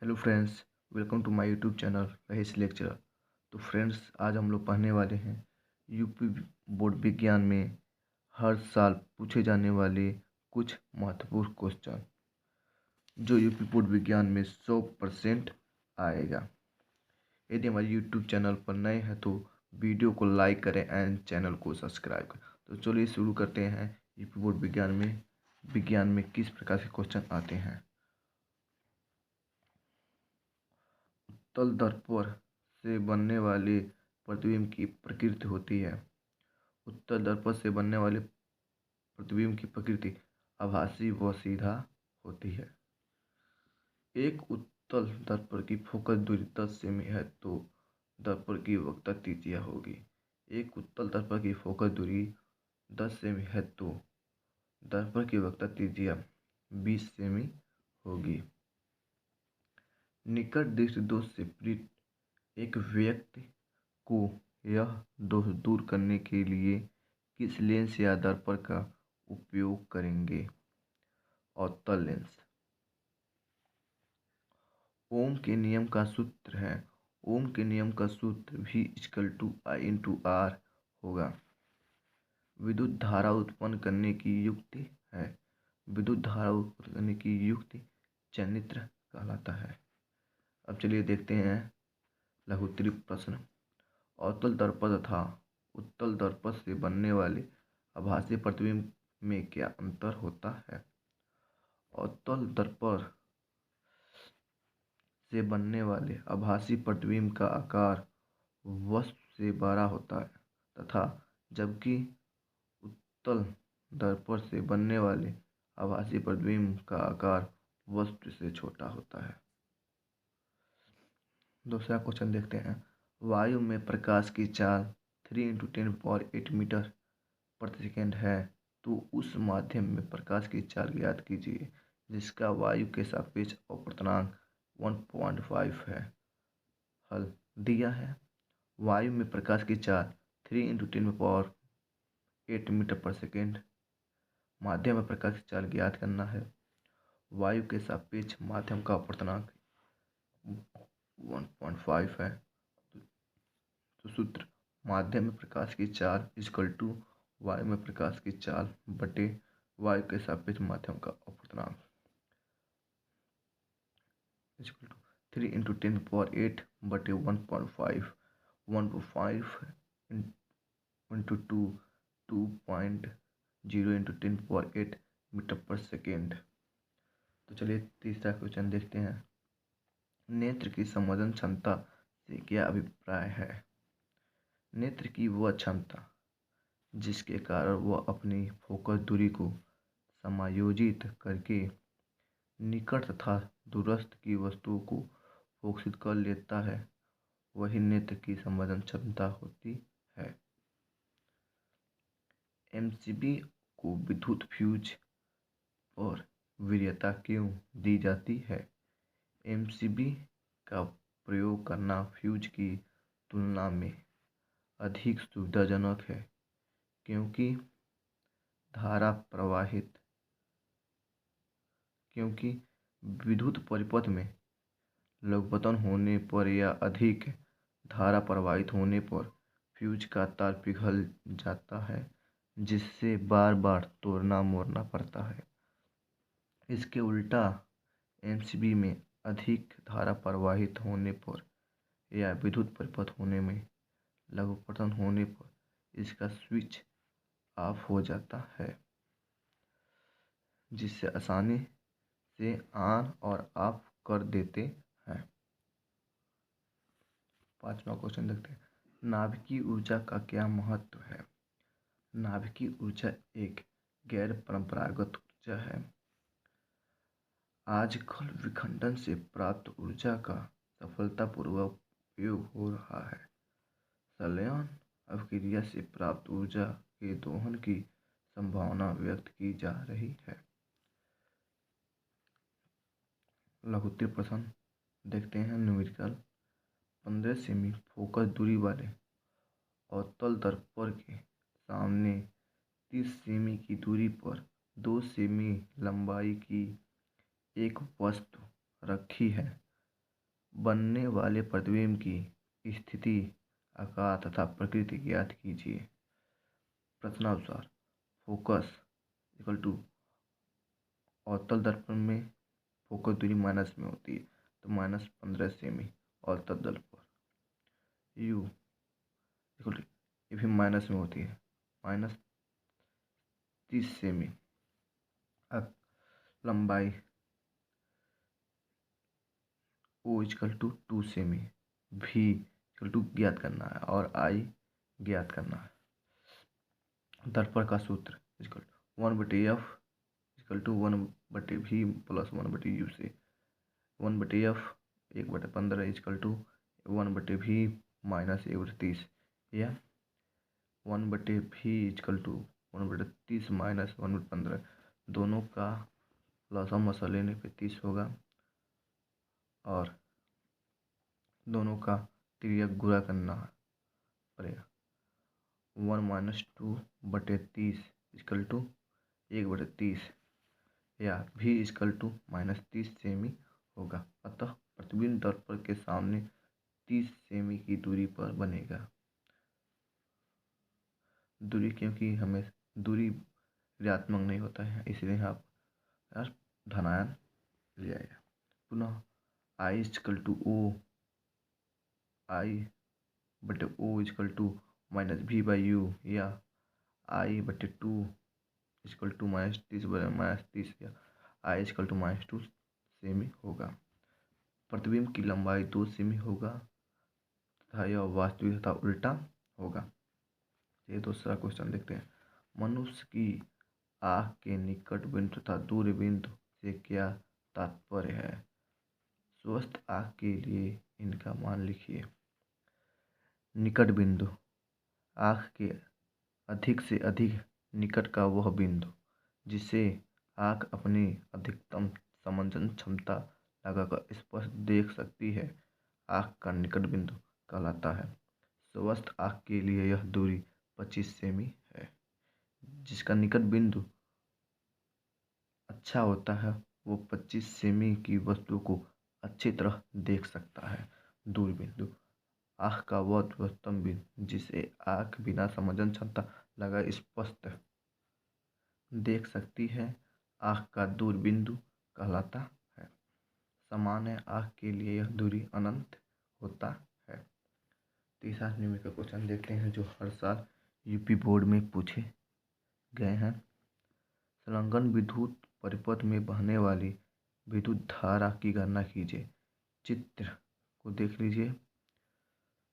Hello friends, welcome to my YouTube channel Rahees lecturer. तो friends, आज हम लोग पढ़ने वाले हैं यूपी बोर्ड विज्ञान में हर साल पूछे जाने वाले कुछ महत्वपूर्ण क्वेश्चन जो यूपी बोर्ड विज्ञान में 100% आएगा। यदि हमारे यूट्यूब चैनल पर नए हैं तो वीडियो को लाइक करें एंड चैनल को सब्सक्राइब करें। तो चलिए शुरू करते हैं। यूपी बोर्ड विज्ञान में किस प्रकार के क्वेश्चन आते हैं। उत्तल दर्पण से बनने वाले प्रतिबिंब की प्रकृति होती है। उत्तल दर्पण से बनने वाले प्रतिबिंब की प्रकृति आभासी व सीधा होती है। एक उत्तल दर्पण की फोकस दूरी 10 सेमी है तो दर्पण की वक्रता त्रिज्या होगी। एक उत्तल दर्पण की फोकस दूरी 10 सेमी है तो दर्पण की वक्रता त्रिज्या 20 सेमी होगी। निकट दृष्टि दोष से पीड़ित एक व्यक्ति को यह दोष दूर करने के लिए किस लेंस या दर्पण का उपयोग करेंगे? अवतल लेंस। ओम के नियम का सूत्र है। ओम के नियम का सूत्र V=I/R होगा। विद्युत धारा उत्पन्न करने की युक्ति है। विद्युत धारा उत्पन्न करने की युक्ति चयनित्र कहलाता है। अब चलिए देखते हैं लघुत्तरीय प्रश्न। अवतल दर्पण तथा उत्तल दर्पण से बनने वाले आभासी प्रतिबिंब में क्या अंतर होता है? अवतल दर्पण से बनने वाले आभासी प्रतिबिंब का आकार वस्तु से बड़ा होता है तथा जबकि उत्तल दर्पण से बनने वाले आभासी प्रतिबिंब का आकार वस्तु से छोटा होता है। दूसरा क्वेश्चन देखते हैं। वायु में प्रकाश की चाल 3×10⁸ मीटर प्रति सेकेंड है तो उस माध्यम में प्रकाश की चाल ज्ञात कीजिए जिसका वायु के सापेक्ष अपवर्तनांक 1.5 है। हल दिया है। वायु में प्रकाश की चाल 3×10⁸ मीटर पर सेकेंड। माध्यम में प्रकाश की चाल ज्ञात करना है। वायु के सापेक्ष माध्यम का अपवर्तनांक 1.5 है। तो सूत्र माध्यम में प्रकाश की चाल = वायु में प्रकाश की चाल बटे वायु के सापेक्ष माध्यम का अपवर्तनांक 3×10⁸ बटे 1.5 × 2 2.0 × 10⁸ मीटर पर सेकेंड। तो चलिए तीसरा क्वेश्चन देखते हैं। नेत्र की संवेदन क्षमता से क्या अभिप्राय है? नेत्र की वह क्षमता जिसके कारण वह अपनी फोकस दूरी को समायोजित करके निकट तथा दूरस्थ की वस्तुओं को फोकसित कर लेता है, वही नेत्र की संवेदन क्षमता होती है। एमसीबी को विद्युत फ्यूज पर वरीयता क्यों दी जाती है? एमसीबी का प्रयोग करना फ्यूज की तुलना में अधिक सुविधाजनक है क्योंकि विद्युत परिपथ में लघुपतन होने पर या अधिक धारा प्रवाहित होने पर फ्यूज का तार पिघल जाता है जिससे बार बार तोड़ना मोड़ना पड़ता है। इसके उल्टा एमसीबी में अधिक धारा प्रवाहित होने पर या विद्युत परिपथ होने में लघुपतन होने पर इसका स्विच ऑफ हो जाता है जिससे आसानी से ऑन और ऑफ कर देते हैं। पांचवा क्वेश्चन देखते हैं। नाभिकीय ऊर्जा का क्या महत्व है? नाभिकीय ऊर्जा एक गैर परंपरागत ऊर्जा है। आजकल विखंडन से प्राप्त ऊर्जा का सफलतापूर्वक उपयोग हो रहा है। संलयन अभिक्रिया से प्राप्त ऊर्जा के दोहन की संभावना व्यक्त की जा रही है। लघुत्तरीय प्रश्न देखते हैं। न्यूमेरिकल 15 सेमी फोकस दूरी वाले अवतल दर्पण के सामने 30 सेमी की दूरी पर 2 सेमी लंबाई की एक वस्तु रखी है बनने वाले प्रतिबिंब की स्थिति, आकार तथा प्रकृति ज्ञात कीजिए। प्रश्नानुसार फोकस इक्वल टू अवतल दर्पण में फोकस दूरी माइनस में होती है, तो -15 सेमी अवतल दर्पण। यू इक्वल टू, ये भी माइनस में होती है, -30 सेमी। लंबाई O इक्वल टू 2 सेमी। V इक्वल टू ज्ञात करना है और I ज्ञात करना है। दर्पण का सूत्र equal to 1/f equal to 1/v plus 1/u से 1/f 1/15 equal to 1/v minus 1/30 या 1/v इक्वल टू 1/30 माइनस 1/15, दोनों का लसामसा लेने पे 30 होगा और दोनों का तिर्यक गुणा करना पड़ेगा। 1 - 2/30 इक्वल टू 1/30 या v इक्वल टू -30 सेमी होगा। अतः प्रतिबिंब दर्पण के सामने 30 सेमी की दूरी पर बनेगा। दूरी, क्योंकि हमें दूरी ऋणात्मक नहीं होता है, इसलिए आप धनायन ले आएगा। पुनः I equal to O, I/O equal to -v/u या I/2 इक्वल टू -30 या I इक्वल टू -2 सेमी होगा। प्रतिबिंब की लंबाई 2 सेमी होगा तथा यह वास्तविक तथा उल्टा होगा। ये दूसरा क्वेश्चन देखते हैं। मनुष्य की आँख के निकट बिंदु तथा दूर बिंदु से क्या तात्पर्य है? स्वस्थ आँख के लिए इनका मान लिखिए। निकट बिंदु, आँख के अधिक से अधिक निकट का वह बिंदु जिसे आँख अपनी अधिकतम समंजन क्षमता लगाकर स्पष्ट देख सकती है, आँख का निकट बिंदु कहलाता है। स्वस्थ आँख के लिए यह दूरी 25 सेमी है। जिसका निकट बिंदु अच्छा होता है वो 25 सेमी की वस्तु को अच्छी तरह देख सकता है। दूर बिंदु, आँख का वह अधिकतम बिंदु जिसे आँख बिना समंजन क्षमता लगाए स्पष्ट देख सकती है, आँख का दूर बिंदु कहलाता है। सामान्य आँख के लिए यह दूरी अनंत होता है। तीसरा नियम का क्वेश्चन देखते हैं जो हर साल यूपी बोर्ड में पूछे गए हैं। संलग्न विद्युत परिपथ में बहने वाली विद्युत धारा की गणना कीजिए। चित्र को देख लीजिए।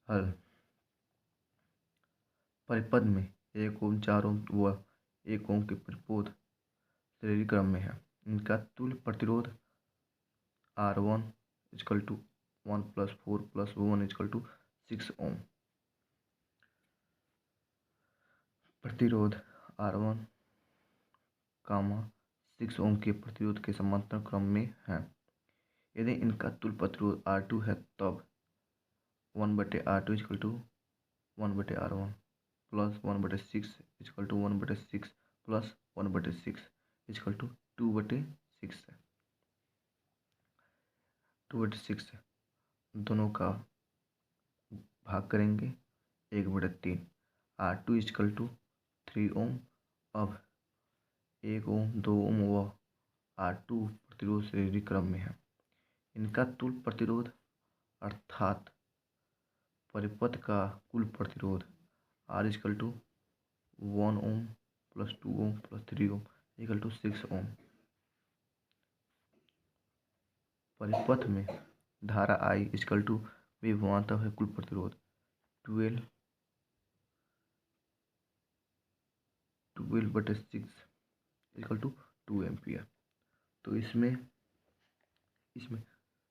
हल, परिपथ में 1 ओम, 4 ओम व 1 ओम के प्रतिरोध श्रेणी क्रम में है। इनका तुल्य प्रतिरोध R1 equal to 1 + 4 + 1 equal to 6 ohm. प्रतिरोध R1, 6 ओम के प्रतिरोध के समांतर क्रम में है। यदि इनका तुल्य प्रतिरोध R2 है तब 1/R2 equal to 1/R1 plus 1/6 equal to 1/6 plus 1/6 equal to 2/6 है। 2/6 दोनों का भाग करेंगे 1/3। R2 इक्वल टू 3 ओम। अब 1 ओम, 2 ओम व R2 प्रतिरोध श्रेणी क्रम में है। इनका तुल्य प्रतिरोध अर्थात परिपथ का कुल प्रतिरोध R equal to 1 ohm plus 2 ohm plus 3 ohm equal to 6 ohm. परिपथ में धारा I इक्वल टू विभवांतर है कुल प्रतिरोध 12/6 इक्वल टू 2 एम्पियर। तो इसमें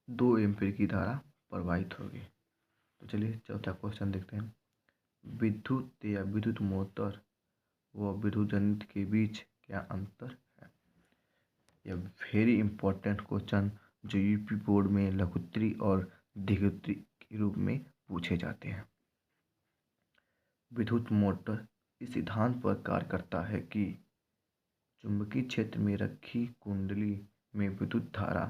2 एम्पियर की धारा प्रवाहित होगी। तो चलिए चौथा क्वेश्चन देखते हैं। विद्युत या विद्युत मोटर व विद्युत जनित्र के बीच क्या अंतर है? यह वेरी इंपॉर्टेंट क्वेश्चन जो यूपी बोर्ड में लघुत्तरी और दीर्घोत्तरी के रूप में पूछे जाते हैं। विद्युत मोटर इस सिद्धांत पर कार्य करता है कि चुंबकीय क्षेत्र में रखी कुंडली में विद्युत धारा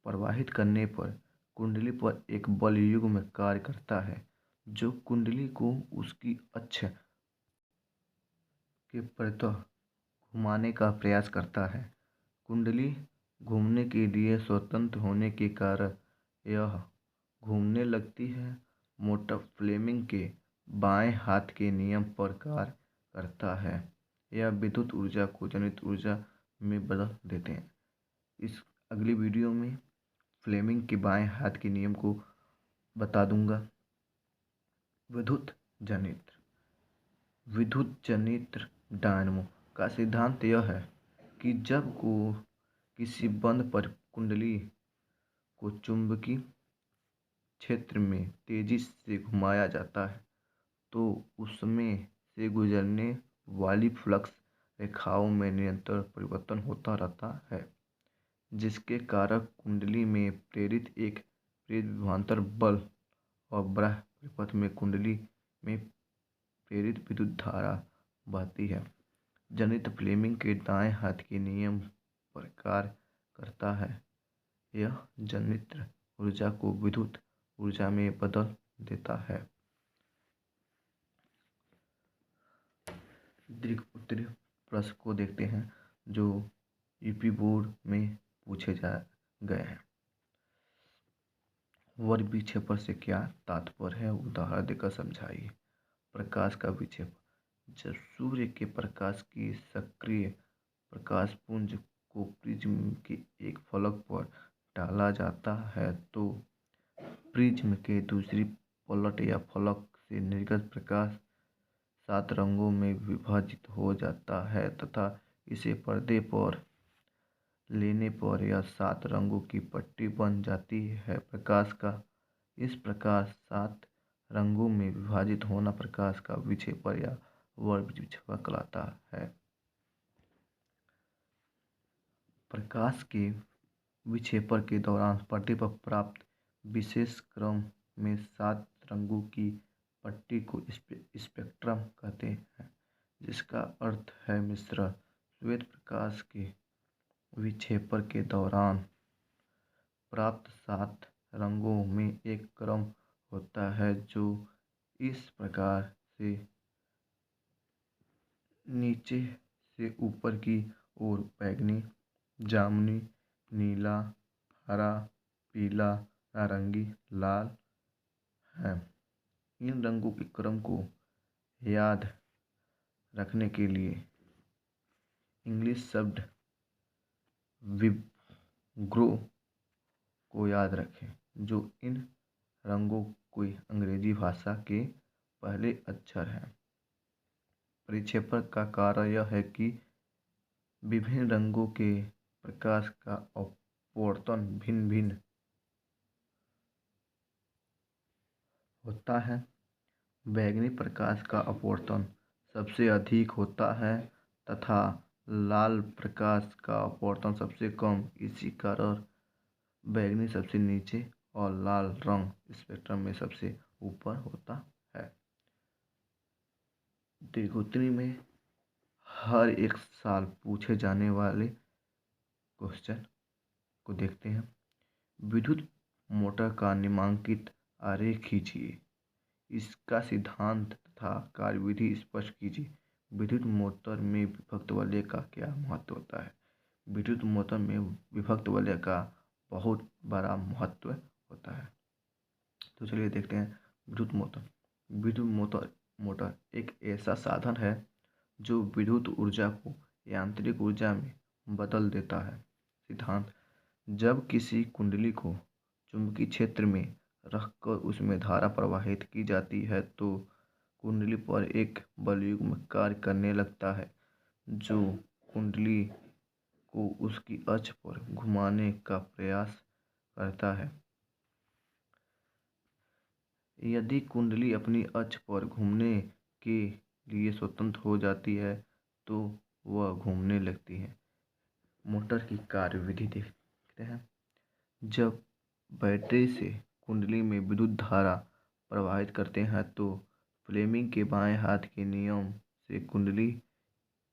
प्रवाहित करने पर कुंडली पर एक बल युग्म कार्य करता है जो कुंडली को उसकी अक्ष के परितः घुमाने का प्रयास करता है। कुंडली घूमने के लिए स्वतंत्र होने के कारण यह घूमने लगती है। मोटर फ्लेमिंग के बाएं हाथ के नियम पर कार्य करता है। यह विद्युत ऊर्जा को जनित ऊर्जा में बदल देते हैं। इस अगली वीडियो में फ्लेमिंग के बाएं हाथ के नियम को बता दूंगा। विद्युत जनित्र डायनमो का सिद्धांत यह है कि जब को किसी बंद पर कुंडली को चुंबकीय क्षेत्र में तेजी से घुमाया जाता है तो उसमें से गुजरने वाली फ्लक्स रेखाओं में निरंतर परिवर्तन होता रहता है, जिसके कारण कुंडली में प्रेरित एक प्रेरित विभवांतर बल और बाह्य परिपथ में कुंडली में प्रेरित विद्युत धारा बहती है। जनित्र फ्लेमिंग के दाएं हाथ के नियम पर कार्य करता है। यह जनित्र ऊर्जा को विद्युत ऊर्जा में बदल देता है। दीर्घ उत्तरीय प्रश्न को देखते हैं जो यूपी बोर्ड में पूछे गए हैं। वर्ग विक्षेपण से क्या तात्पर्य है, उदाहरण देकर समझाइए। प्रकाश का विक्षेपण, जब सूर्य के प्रकाश की सक्रिय प्रकाश पुंज को प्रिज्म के एक फलक पर डाला जाता है तो प्रिज्म के दूसरी पलट या फलक से निर्गत प्रकाश 7 रंगों में विभाजित हो जाता है तथा इसे पर्दे पर लेने पर यह 7 रंगों की पट्टी बन जाती है। प्रकाश का इस प्रकार 7 रंगों में विभाजित होना प्रकाश का विक्षेपण या वर्ग विक्षेपण कहलाता है। प्रकाश के विक्षेपण के दौरान पर्दे पर प्राप्त विशेष क्रम में 7 रंगों की पट्टी को स्पेक्ट्रम कहते हैं, जिसका अर्थ है मिश्रण। श्वेत प्रकाश के विक्षेपण के दौरान प्राप्त 7 रंगों में एक क्रम होता है जो इस प्रकार से नीचे से ऊपर की ओर बैंगनी, जामुनी, नीला, हरा, पीला, नारंगी, लाल है। इन रंगों के क्रम को याद रखने के लिए इंग्लिश शब्द विब्ग्रो को याद रखें, जो इन रंगों की अंग्रेजी भाषा के पहले अक्षर हैं। परिक्षेपण का कार्य यह है कि विभिन्न रंगों के प्रकाश का अपवर्तन भिन्न भिन्न होता है। बैंगनी प्रकाश का अपवर्तन सबसे अधिक होता है तथा लाल प्रकाश का अपवर्तन सबसे कम। इसी कारण बैंगनी सबसे नीचे और लाल रंग स्पेक्ट्रम में सबसे ऊपर होता है। दीर्घोत्तरी में हर एक साल पूछे जाने वाले क्वेश्चन को देखते हैं। विद्युत मोटर का निम्नांकित आरेख खींचिए। इसका सिद्धांत तथा कार्यविधि स्पष्ट कीजिए। विद्युत मोटर में विभक्त वलय का क्या महत्व होता है? विद्युत मोटर में विभक्त वलय का बहुत बड़ा महत्व होता है। तो चलिए देखते हैं विद्युत मोटर एक ऐसा साधन है जो विद्युत ऊर्जा को यांत्रिक ऊर्जा में बदल देता है। सिद्धांत: जब किसी कुंडली को चुंबकीय क्षेत्र में रखकर उसमें धारा प्रवाहित की जाती है तो कुंडली पर एक बलयुग्म कार्य करने लगता है जो कुंडली को उसकी अक्ष पर घुमाने का प्रयास करता है। यदि कुंडली अपनी अक्ष पर घूमने के लिए स्वतंत्र हो जाती है तो वह घूमने लगती है। मोटर की कार्यविधि देखते हैं। जब बैटरी से कुंडली में विद्युत धारा प्रवाहित करते हैं तो फ्लेमिंग के बाएं हाथ के नियम से कुंडली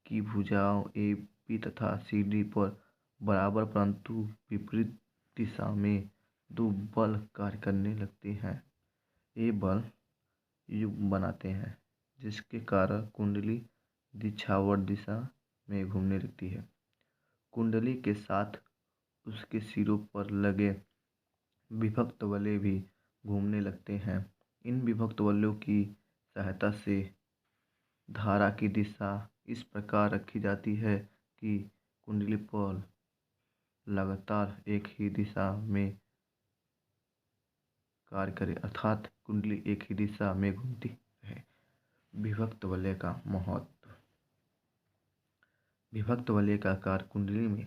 की भुजाओं ए, बी तथा सी, डी पर बराबर परंतु विपरीत दिशा में दो बल कार्य करने लगते हैं। ये बल युग्म बनाते हैं जिसके कारण कुंडली दिशावर्त दिशा में घूमने लगती है। कुंडली के साथ उसके सिरों पर लगे विभक्त वलय भी घूमने लगते हैं। इन विभक्त वलयों की सहायता से धारा की दिशा इस प्रकार रखी जाती है कि कुंडली पर लगातार एक ही दिशा में कार्य करे, अर्थात कुंडली एक ही दिशा में घूमती रहे। विभक्त वलय का महत्व। विभक्त वलय का कार्य कुंडली में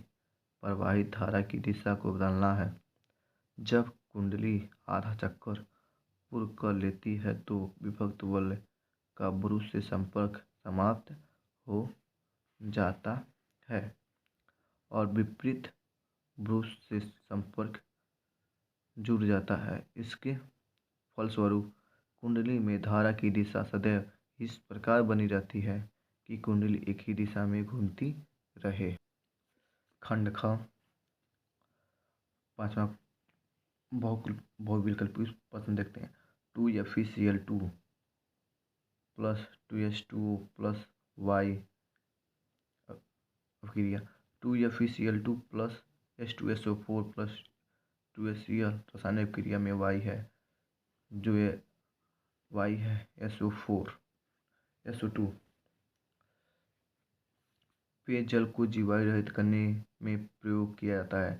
प्रवाहित धारा की दिशा को बदलना है। जब कुंडली आधा चक्कर पूर्ण कर लेती है तो विभक्त वलय का ब्रूस से संपर्क समाप्त हो जाता है और विपरीत ब्रूस से संपर्क जुड़ जाता है। इसके फलस्वरूप कुंडली में धारा की दिशा सदैव इस प्रकार बनी रहती है कि कुंडली एक ही दिशा में घूमती रहे। खंड ख, पांचवा बहुविकल्पी प्रश्न देखते हैं। 2FeCl2 plus 2H2O plus Y अभिक्रिया। 2FeCl2 plus H2SO4 plus 2HCl रासायनिक अभिक्रिया में Y है, जो ये Y है SO2। पेयजल को जीवाणु रहित करने में प्रयोग किया जाता है।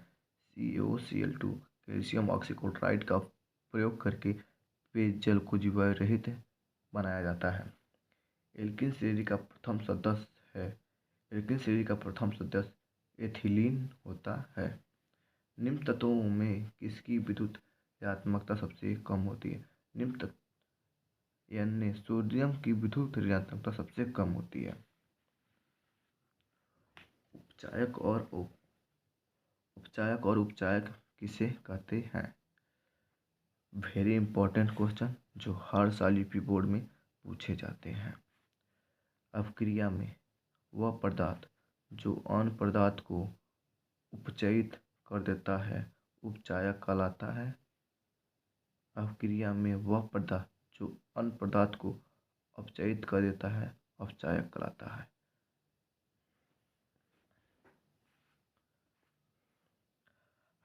CaOCl2 कैल्शियम ऑक्सीक्लोराइड का प्रयोग करके पेयजल को जीवाणु रहित बनाया जाता है। एल्किन श्रेणी का प्रथम सदस्य है। एल्किन श्रेणी का प्रथम सदस्य एथिलीन होता है। निम्न तत्वों में किसकी विद्युत ऋणात्मकता सबसे कम होती है? निम्न तत्व यानी सोडियम की विद्युत ऋणात्मकता सबसे कम होती है। उपचायक और उपचायक किसे कहते हैं? वेरी इंपॉर्टेंट क्वेश्चन जो हर साल यूपी बोर्ड में पूछे जाते हैं। अपक्रिया में वह पदार्थ जो अन्य पदार्थ को उपचयित कर देता है उपचायक कहलाता है। अपक्रिया में वह पदार्थ जो अन्य पदार्थ को अपचयित कर देता है अपचायक कहलाता है।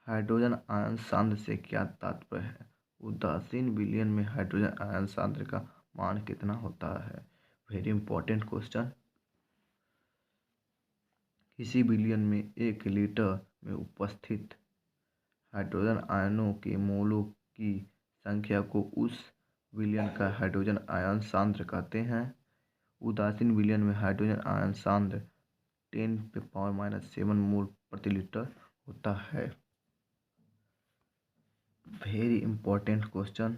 हाइड्रोजन आयन सांद्र से क्या तात्पर्य है? उदासीन विलयन में हाइड्रोजन आयन सांद्र का मान कितना होता है? Very important question. किसी विलयन में 1 लीटर में उपस्थित हाइड्रोजन आयनों के मोलों की संख्या को उस विलयन का हाइड्रोजन आयन सांद्र कहते हैं। उदासीन विलयन में हाइड्रोजन आयन सांद्र 10⁻⁷ मोल प्रति लीटर होता है। Very important question.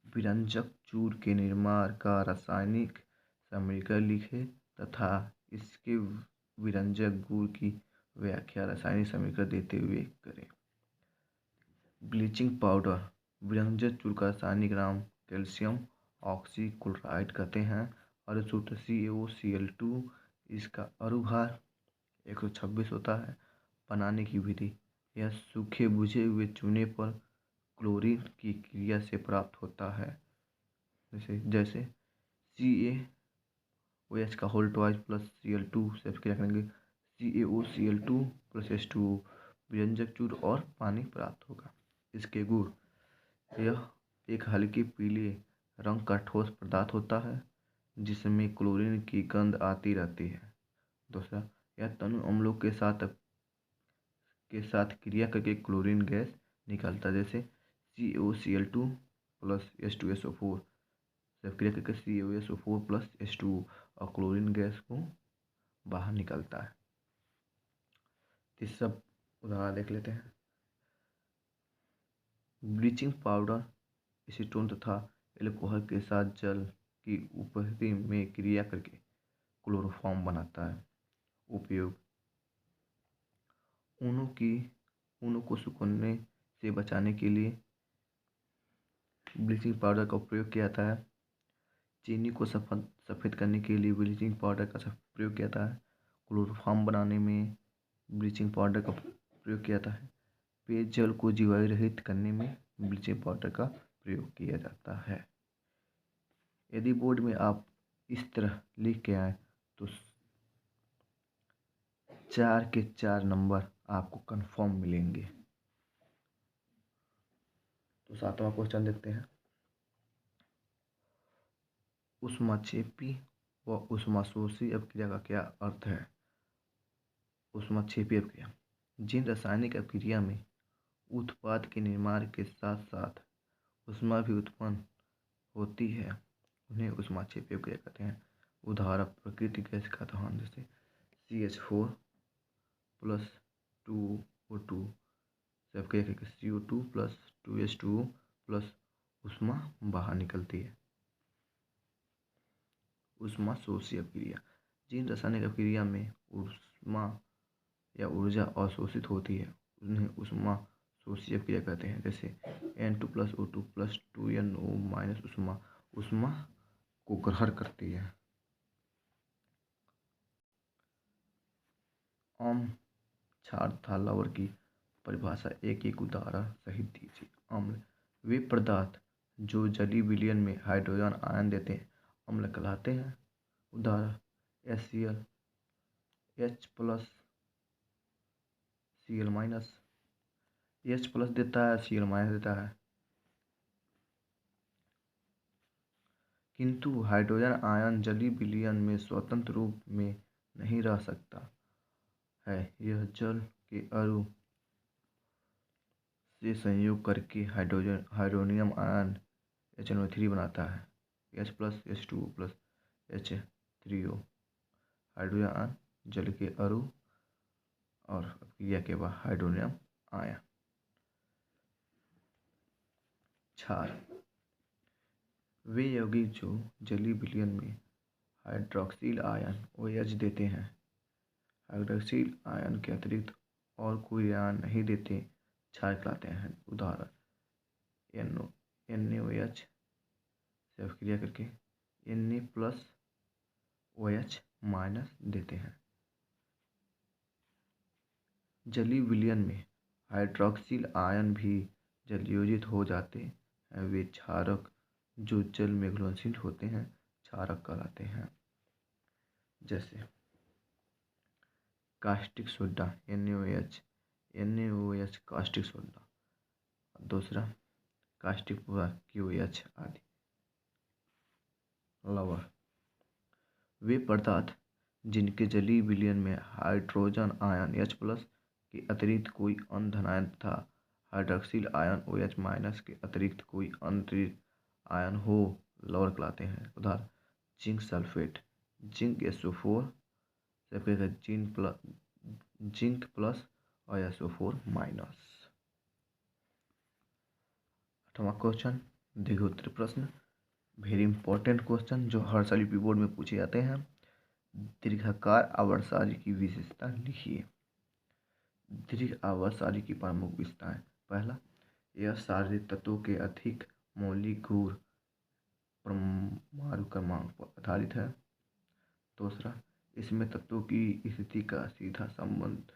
विरंजक चूर्ण के निर्माण का रासायनिक समीकरण लिखें तथा इसके विरंजक गुण की व्याख्या रासायनिक समीकरण देते हुए करें। ब्लीचिंग पाउडर विरंजक चूर्ण का रासायनिक नाम कैल्शियम ऑक्सीक्लोराइड कहते हैं और सूत्र CaOCl2। इसका अणुभार 126 होता है। बनाने की विधि यह सूखे बुझे हुए चूने पर क्लोरीन की क्रिया से प्राप्त होता है। जैसे CaOH का होल ट्वाइस प्लस Cl2 से क्रिया करेंगे CaOCl2 प्लस H2O विरंजक चूर्ण और पानी प्राप्त होगा। इसके गुण यह एक हल्के पीले रंग का ठोस पदार्थ होता है जिसमें क्लोरीन की गंध आती रहती है। दूसरा, यह तनु अम्लों के साथ क्रिया करके क्लोरीन गैस निकालता है। जैसे CaOCl2 प्लस H2SO4 से क्रिया करके CaOSO4 प्लस H2O और क्लोरीन गैस को बाहर निकालता है। तीसरा उदाहरण देख लेते हैं। ब्लीचिंग पाउडर एसीटोन तथा एल्कोहल के साथ जल की उपस्थिति में क्रिया करके क्लोरोफॉर्म बनाता है। उपयोग ऊनों को सुखाने से बचाने के लिए ब्लीचिंग पाउडर का प्रयोग किया जाता है। चीनी को सफ़ेद करने के लिए ब्लीचिंग पाउडर का प्रयोग किया जाता है। क्लोरोफॉर्म बनाने में ब्लीचिंग पाउडर का प्रयोग किया जाता है। पेयजल को जीवाणु रहित करने में ब्लीचिंग पाउडर का प्रयोग किया जाता है। यदि बोर्ड में आप इस तरह लिख के आए तो 4 के 4 नंबर आपको कंफर्म मिलेंगे। तो 7वां क्वेश्चन देखते हैं। ऊष्माक्षेपी व ऊष्माशोषी अपक्रिया का क्या अर्थ है? ऊष्माक्षेपी अपक्रिया जिन रासायनिक अपक्रिया में उत्पाद के निर्माण के साथ साथ ऊष्मा भी उत्पन्न होती है उन्हें ऊष्माक्षेपी अपक्रिया कहते हैं। उदाहरण प्राकृतिक गैस का दहन, जैसे CH4 प्लस 2O2 से अपक्रिया करके CO2 प्लस 2H2O प्लस ऊष्मा बाहर निकलती है। ऊष्माशोषी अपक्रिया जिन रासायनिक अपक्रिया में ऊष्मा या ऊर्जा अवशोषित होती है उन्हें ऊष्माशोषी अपक्रिया कहते हैं। जैसे N2 plus O2 plus 2NO minus ऊष्मा को ग्रहण करती है। अम्ल, क्षार तथा लवण की परिभाषा एक एक उदाहरण सहित दीजिए। अम्ल वे पदार्थ जो जलीय विलयन में हाइड्रोजन आयन देते हैं अम्ल कहलाते हैं। उदाहरण HCl, H plus Cl minus, H plus देता है Cl माइनस देता है, किंतु हाइड्रोजन आयन जलीय विलयन में स्वतंत्र रूप में नहीं रह सकता है। यह जल के अणु से संयोग करके हाइड्रोनियम आयन HNO3 बनाता है। H plus H2O plus H3O hydrogen ion जल के अणु और अपक्रिया के बाद हाइड्रोनियम आयन। क्षार वे यौगिक जो जलीय विलयन में हाइड्रोक्सिल आयन OH देते हैं। हाइड्रोक्सिल आयन के अतिरिक्त और कोई आयन नहीं देते क्षार कहलाते हैं। उदाहरण NaOH से अपक्रिया करके Na प्लस OH माइनस देते हैं। जलीय विलयन में हाइड्रोक्सिल आयन भी जलयोजित हो जाते हैं। वे क्षारक जो जल में घुलनशील होते हैं क्षारक कहलाते हैं। जैसे caustic soda NaOH caustic soda, दूसरा कास्टिक पोहा KOH आदि। लवण वे पदार्थ जिनके जलीय विलयन में हाइड्रोजन आयन H प्लस के अतिरिक्त कोई अन्य धन आयन तथा हाइड्रोक्सिल आयन OH माइनस के अतिरिक्त कोई अन्य आयन हो लवण कहलाते हैं। उदाहरण जिंक सल्फेट, जिंक SO4 से अपक्रिया जिंक प्लस और SO4 माइनस। 8वां क्वेश्चन देखिए उत्तर प्रश्न, वेरी इंपॉर्टेंट क्वेश्चन जो हर साल यूपी बोर्ड में पूछे जाते हैं। दीर्घाकार आवर्तसारी की विशेषता लिखिए। दीर्घ आवर्तसारी की प्रमुख विशेषताएं। पहला, यह सारे तत्वों के अधिक मौलिक गुण परमाणु क्रमांक पर आधारित है। दूसरा, इसमें तत्वों की स्थिति का सीधा संबंध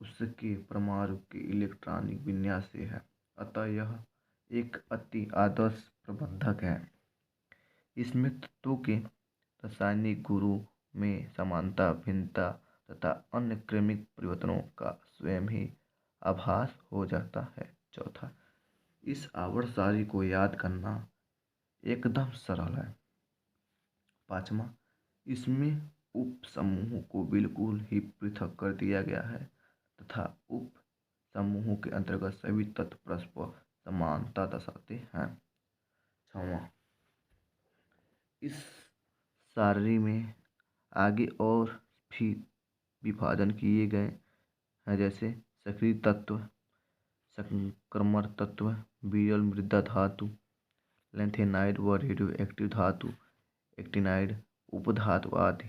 उसके परमाणु के इलेक्ट्रॉनिक विन्यास से है, अतः यह एक अति आदर्श प्रबंधक है। इसमें तत्वों के रासायनिक गुणों में समानता, भिन्नता तथा अन्य क्रमिक परिवर्तनों का स्वयं ही आभास हो जाता है। चौथा, इस आवर्तसारी को याद करना एकदम सरल है। पांचवा, इसमें उप समूहों को बिल्कुल ही पृथक कर दिया गया है तथा उप समूहों के अंतर्गत सभी तत्व परस्पर समानता दर्शाते हैं। छठवां, इस सारणी में आगे और भी विभाजन किए गए हैं, जैसे सक्रिय तत्व, संक्रमण तत्व, विरल मृदा धातु, लैंथेनाइड व रेडियो एक्टिव धातु, एक्टिनाइड, उपधातु आदि।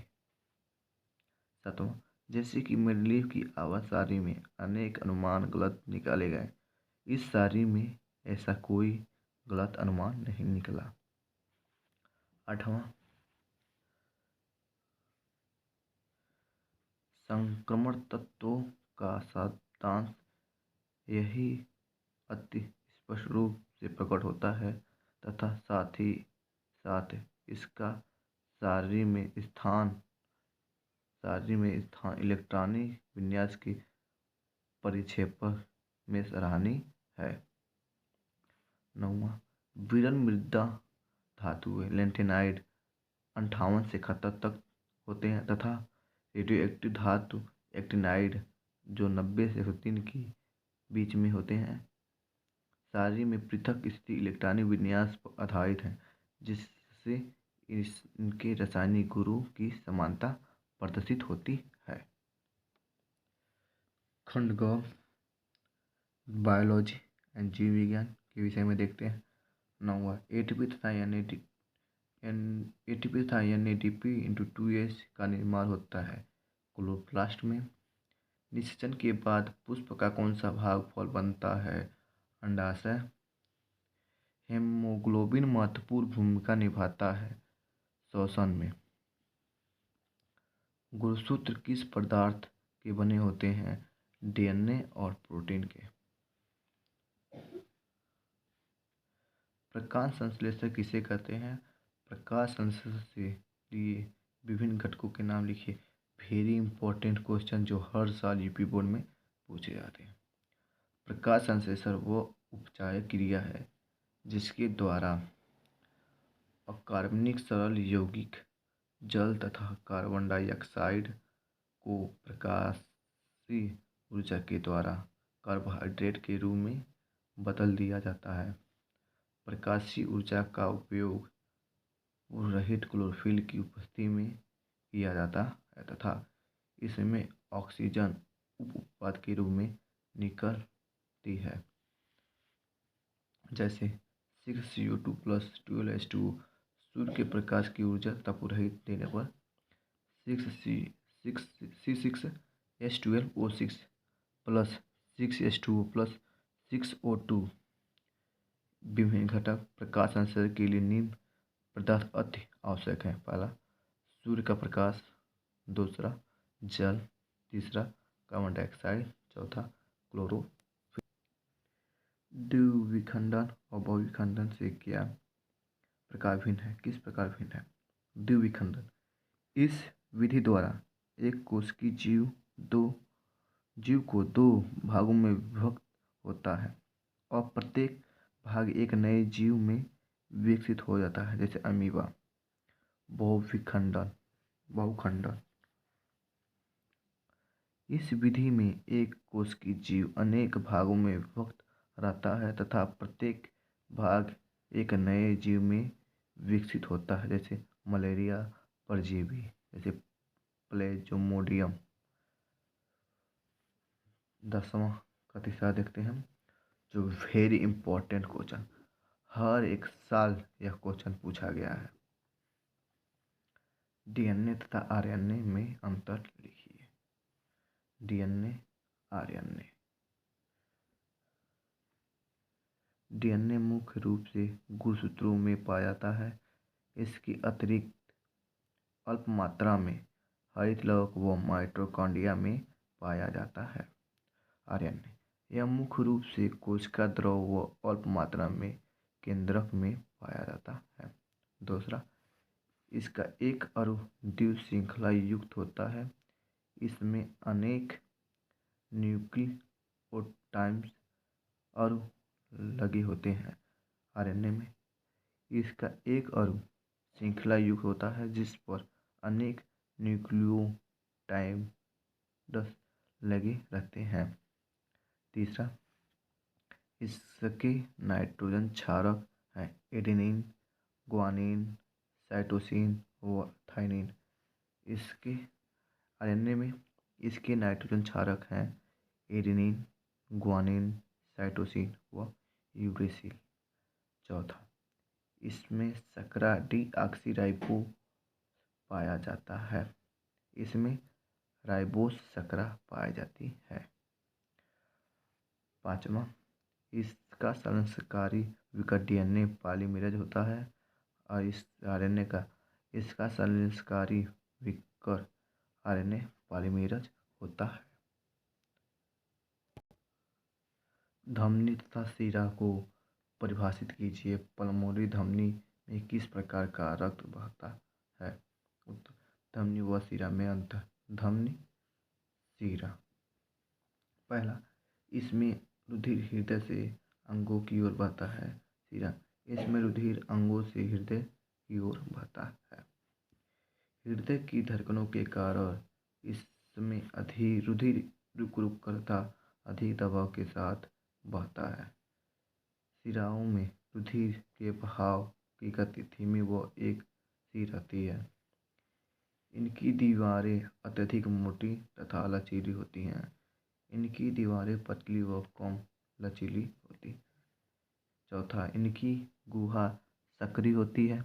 सातवां, जैसे कि मेंडलीव की आवर्त सारणी में अनेक अनुमान गलत निकाले गए, इस सारणी में ऐसा कोई गलत अनुमान नहीं निकला। आठवां, संक्रमण तत्वों का शब्दांश यही अति स्पष्ट रूप से प्रकट होता है तथा साथ ही साथ इसका शारीर में स्थान इलेक्ट्रॉनिक विन्यास की परिक्षेपण में सराहनीय है। 9वां, विरल मृदा धातु लेंटेनाइड 58 से 71 तक होते हैं तथा रेडियोएक्टिव धातु एक्टिनाइड जो 90 से 103 के बीच में होते हैं। शारीर में पृथक स्थिति इलेक्ट्रॉनिक विन्यास पर आधारित है जिससे इनके रासायनिक गुणों की समानता प्रदर्शित होती है। खंड ग बायोलॉजी एंड जीव विज्ञान के विषय में देखते हैं। 9वां, एटीपी तथा NADP इंटू 2S का निर्माण होता है क्लोरोप्लास्ट में। निषेचन के बाद पुष्प का कौन सा भाग फल बनता है? अंडाशय। हेमोग्लोबिन महत्वपूर्ण भूमिका निभाता है श्वसन में। गुणसूत्र किस पदार्थ के बने होते हैं? DNA और प्रोटीन के। प्रकाश संश्लेषण किसे कहते हैं? प्रकाश संश्लेषण से लिए विभिन्न घटकों के नाम लिखिए। वेरी इंपॉर्टेंट क्वेश्चन जो हर साल यूपी बोर्ड में पूछे जाते हैं। प्रकाश संश्लेषण वो उपचारिक क्रिया है जिसके द्वारा अकार्बनिक सरल यौगिक जल तथा कार्बन डाइऑक्साइड को प्रकाशीय ऊर्जा के द्वारा कार्बोहाइड्रेट के रूप में बदल दिया जाता है। प्रकाशीय ऊर्जा का उपयोग रहित क्लोरोफिल की उपस्थिति में किया जाता है तथा इसमें ऑक्सीजन उप उत्पाद के रूप में निकलती है। जैसे 6CO2 प्लस 12H2O सूर्य के प्रकाश की ऊर्जा तपोरहित देने पर 6C6H12O6 plus 6H2O plus 6O2 विभिन्न घटक प्रकाश संश्लेषण के लिए निम्न पदार्थ अति आवश्यक है। पहला सूर्य का प्रकाश, दूसरा जल, तीसरा कार्बन डाइऑक्साइड, चौथा क्लोरोफिल। द्विविखंडन और बहुविखंडन से क्या प्रकार भिन्न है? किस प्रकार भिन्न है? द्विविखंडन इस विधि द्वारा एक कोश की जीव को दो भागों में विभक्त होता है और प्रत्येक भाग एक नए जीव में विकसित हो जाता है, जैसे अमीबा। बहुखंडन इस विधि में एक कोश की जीव अनेक भागों में विभक्त रहता है तथा प्रत्येक भाग एक नए जीव में विकसित होता है, जैसे मलेरिया परजीवी, जैसे प्लेज्मोडियम। 10वां का तीसरा देखते हैं जो वेरी इंपॉर्टेंट क्वेश्चन, हर एक साल यह क्वेश्चन पूछा गया है। DNA तथा RNA में अंतर लिखिए। DNA RNA। DNA मुख्य रूप से गुणसूत्रों में पाया जाता है। इसके अतिरिक्त अल्प मात्रा में हरित लवक व माइटोकॉन्ड्रिया में पाया जाता है। RNA यह मुख्य रूप से कोशिका द्रव व अल्प मात्रा में केंद्रक में पाया जाता है। दूसरा, इसका एक अणु द्विश्रृंखला युक्त होता है। इसमें अनेक न्यूक्लियोटाइड्स अणु लगे होते हैं। RNA में इसका एक अणु श्रृंखला युक्त होता है जिस पर अनेक न्यूक्लियोटाइड्स लगे रहते हैं। तीसरा, इसके नाइट्रोजन क्षारक हैं एडेनिन, ग्वानिन, साइटोसिन व थाइमिन। इसके RNA में इसके नाइट्रोजन क्षारक हैं एडेनिन, ग्वानिन, साइटोसिन व यूरेसिल। चौथा, इसमें शर्करा डीऑक्सीराइबो पाया जाता है। इसमें राइबोस शर्करा पाई जाती है। 5वां, इसका संश्लेषणकारी विकर DNA पॉलीमरेज होता है और इस RNA का इसका संश्लेषणकारी विकर RNA पॉलीमरेज होता है। धमनी तथा शिरा को परिभाषित कीजिए। पल्मोनरी धमनी में किस प्रकार का रक्त बहता है? उत्तर, धमनी व शिरा में अंतर। धमनी, शिरा। पहला, इसमें रुधिर हृदय से अंगों की ओर बहता है। शिरा, इसमें रुधिर अंगों से हृदय की ओर बहता है। हृदय की धड़कनों के कारण इसमें अधिक रुधिर रुक रुक कर तथा अधिक दबाव के साथ बहता है। शिराओं में रुधिर के बहाव की गति धीमी व एक सी रहती है। इनकी दीवारें अत्यधिक मोटी तथा लचीली होती हैं। इनकी दीवारें पतली व कम लचीली होती हैं। चौथा, इनकी गुहा संकरी होती है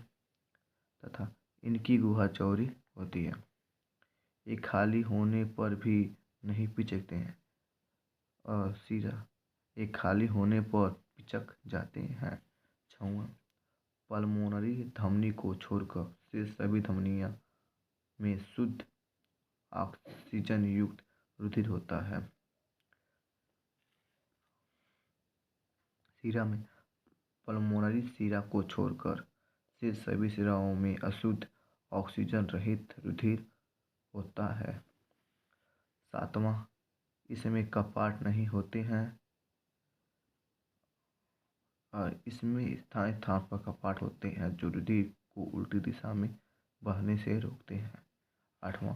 तथा इनकी गुहा चौड़ी होती है। ये खाली होने पर भी नहीं पिचकते हैं और शिरा ये खाली होने पर पिचक जाते हैं। छठवां, पल्मोनरी धमनी को छोड़कर शेष सभी धमनियों में शुद्ध ऑक्सीजन युक्त रुधिर होता है। शिरा में पल्मोनरी शिरा को छोड़कर शेष सभी शिराओं में अशुद्ध ऑक्सीजन रहित रुधिर होता है। सातवां, इसमें कपाट नहीं होते हैं और इसमें स्थान स्थान पर कपाट होते हैं जो रुधिर को उल्टी दिशा में बहने से रोकते हैं। आठवां,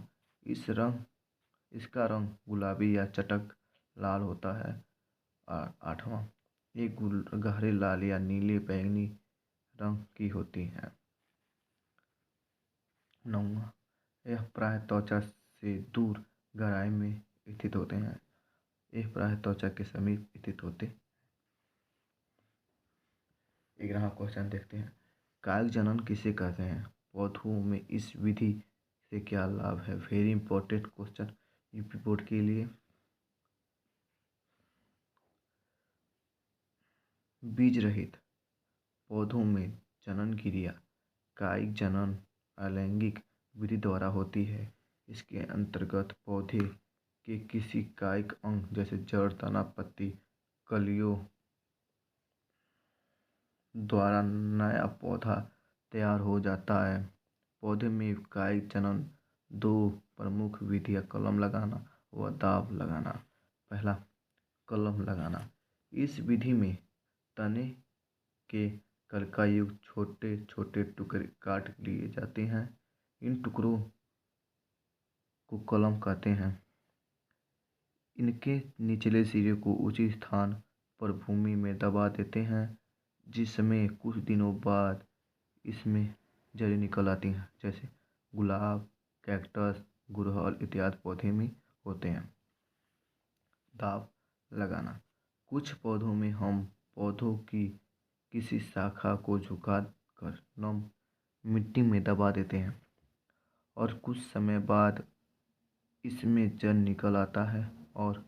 इसका रंग गुलाबी या चटक लाल होता है। आठवां, ये गहरे लाल या नीले बैंगनी रंग की होती हैं। नौवां, यह प्राय त्वचा से दूर गहराई में स्थित होते हैं। यह प्राय त्वचा के समीप स्थित होते हैं। 11वां क्वेश्चन देखते हैं। कायिक जनन किसे कहते हैं? पौधों में इस विधि से क्या लाभ है? Very important question UP board के लिए। बीज रहित पौधों में जनन क्रिया कायिक जनन अलैंगिक विधि द्वारा होती है। इसके अंतर्गत पौधे के किसी कायिक अंग जैसे जड़, तना, पत्ती, कलियों द्वारा नया पौधा तैयार हो जाता है। पौधे में कायिक जनन दो प्रमुख विधियां कलम लगाना व दाब लगाना। पहला, कलम लगाना। इस विधि में तने के कलिकायुक्त छोटे छोटे टुकड़े काट लिए जाते हैं। इन टुकड़ों को कलम कहते हैं। इनके निचले सिरे को उचित स्थान पर भूमि में दबा देते हैं, जिसमें कुछ दिनों बाद इसमें जड़ें निकल आती हैं, जैसे गुलाब, कैक्टस, गुड़हल इत्यादि पौधे में होते हैं। दाब लगाना। कुछ पौधों में हम पौधों की किसी शाखा को झुकाकर नम मिट्टी में दबा देते हैं और कुछ समय बाद इसमें जड़ निकल आता है और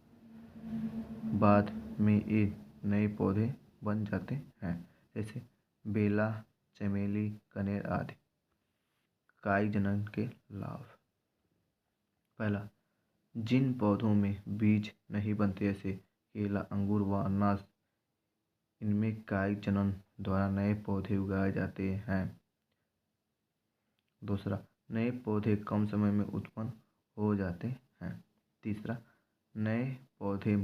बाद में ये नए पौधे बन जाते हैं, जैसे बेला, चमेली, कनेर आदि। कायिक जनन के लाभ। पहला, जिन पौधों में बीज नहीं बनते जैसे केला, अंगूर व अनानास, इनमें कायिक जनन द्वारा नए पौधे उगाए जाते हैं। दूसरा, नए पौधे कम समय में उत्पन्न हो जाते हैं। तीसरा, नए पौधे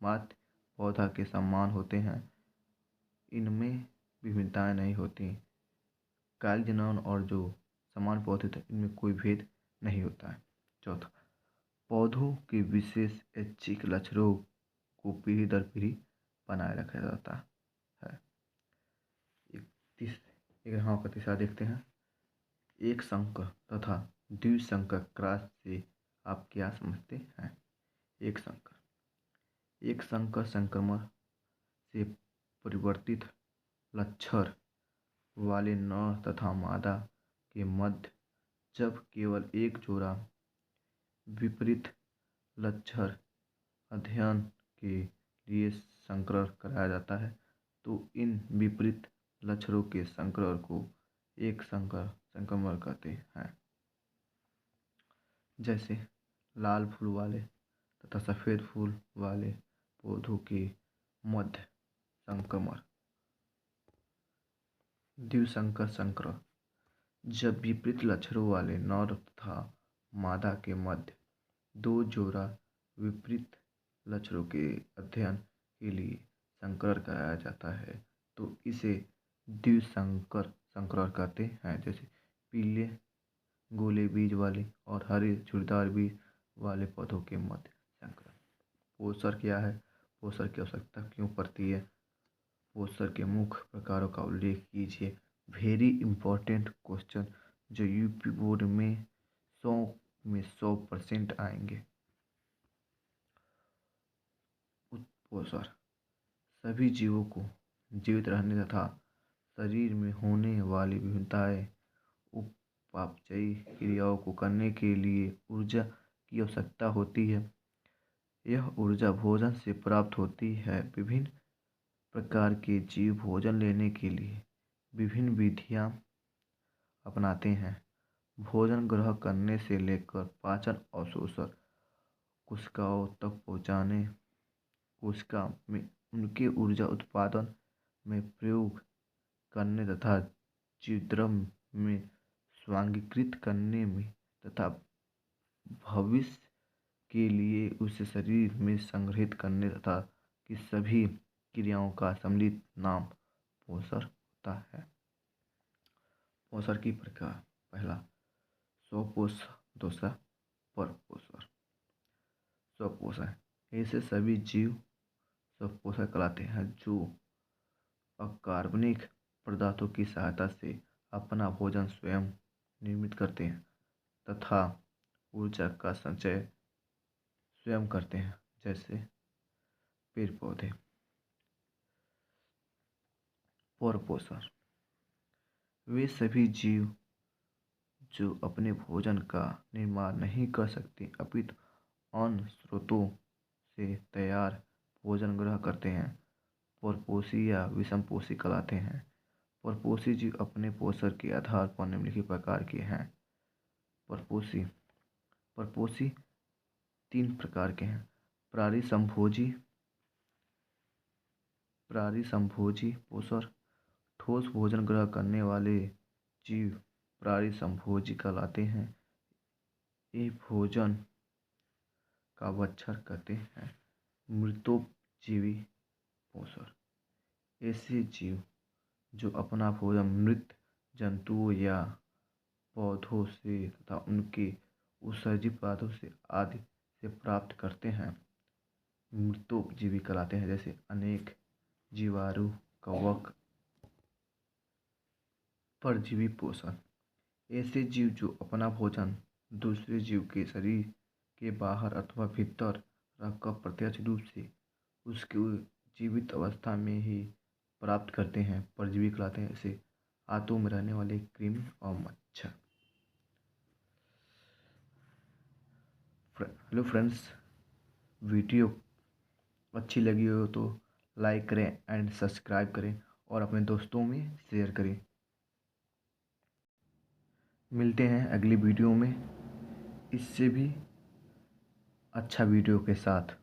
मात्र पौधा के समान होते हैं, इनमें विभिन्नताएं नहीं होती। कायिक जनन और जो समान पौधे थे इनमें कोई भेद नहीं होता है। चौथा, पौधों के विशेष ऐच्छिक लक्षणों को पीढ़ी दर पीढ़ी बनाए रखा जाता है। 11वां का तीसरा देखते हैं। एक संकर तथा द्विसंकर क्रॉस से आप क्या समझते हैं? एक संकर संक्रमण से परिवर्तित लक्षण वाले नर तथा मादा के मध्य जब केवल एक जोड़ा विपरीत लक्षण अध्ययन के लिए संकरण कराया जाता है, तो इन विपरीत लक्षणों के संकरण को एक संकर संक्रमण कहते हैं। जैसे लाल फूल वाले तथा सफ़ेद फूल वाले पौधों के मध्य संक्रमण। द्विसंकर संक्रमण, जब विपरीत लक्षणों वाले नर तथा मादा के मध्य दो जोड़ा विपरीत लक्षणों के अध्ययन के लिए संकरण कराया जाता है तो इसे द्विसंकर संकरण कहते हैं। जैसे पीले गोले बीज वाले और हरे झुर्रीदार बीज वाले पौधों के मध्य संकरण। पोषण क्या है, पोषण की आवश्यकता क्यों पड़ती है, पोषण के मुख्य प्रकारों का उल्लेख कीजिए। वेरी इंपॉर्टेंट क्वेश्चन जो यूपी बोर्ड में 100% आएंगे। पोषण सभी जीवों को जीवित रहने तथा शरीर में होने वाली विभिन्नताएं उपापचयी क्रियाओं को करने के लिए ऊर्जा की आवश्यकता होती है। यह ऊर्जा भोजन से प्राप्त होती है। विभिन्न प्रकार के जीव भोजन लेने के लिए विभिन्न विधियां अपनाते हैं। भोजन ग्रहण करने से लेकर पाचन और शोषण कोशिकाओं तक पहुंचाने, कोशिका में उनके ऊर्जा उत्पादन में प्रयोग करने तथा जीवद्रव्य में स्वांगीकृत करने में तथा भविष्य के लिए उसे शरीर में संग्रहित करने तथा की सभी क्रियाओं का सम्मिलित नाम पोषण होता है। पोषण की प्रकार, पहला स्वपोषण, दूसरा परपोषण। स्वपोषण, ऐसे सभी जीव स्वपोषण कहलाते हैं जो अकार्बनिक पदार्थों की सहायता से अपना भोजन स्वयं निर्मित करते हैं तथा ऊर्जा का संचय स्वयं करते हैं, जैसे पेड़ पौधे। परपोषण, वे सभी जीव जो अपने भोजन का निर्माण नहीं कर सकते अपितु अन्य स्रोतों से तैयार भोजन ग्रहण करते हैं, परपोषी या विषमपोषी कहलाते हैं। परपोषी जीव अपने पोषण के आधार पर निम्नलिखित प्रकार के हैं। परपोषी परपोषी 3 प्रकार के हैं। प्राणिसंभोजी पोषण, ठोस भोजन ग्रहण करने वाले जीव प्राणिसंभोजी कहलाते हैं। ये भोजन का भक्षण करते हैं। मृतोपजीवी पोषण, ऐसे जीव जो अपना भोजन मृत जंतुओं या पौधों से तथा उनके उत्सर्जित पदार्थों से आदि से प्राप्त करते हैं, मृतोपजीवी कहलाते हैं। जैसे अनेक जीवाणु, कवक, परजीवी पोषण, ऐसे जीव जो अपना भोजन दूसरे जीव के शरीर के बाहर अथवा भीतर रखकर प्रत्यक्ष रूप से उसके जीवित अवस्था में ही प्राप्त करते हैं, परजीवी कहलाते हैं। ऐसे आंतों में रहने वाले कृमि और मच्छर। हेलो फ्रेंड्स, वीडियो अच्छी लगी हो तो लाइक करें एंड सब्सक्राइब करें और अपने दोस्तों में शेयर करें। मिलते हैं अगली वीडियो में इससे भी अच्छा वीडियो के साथ।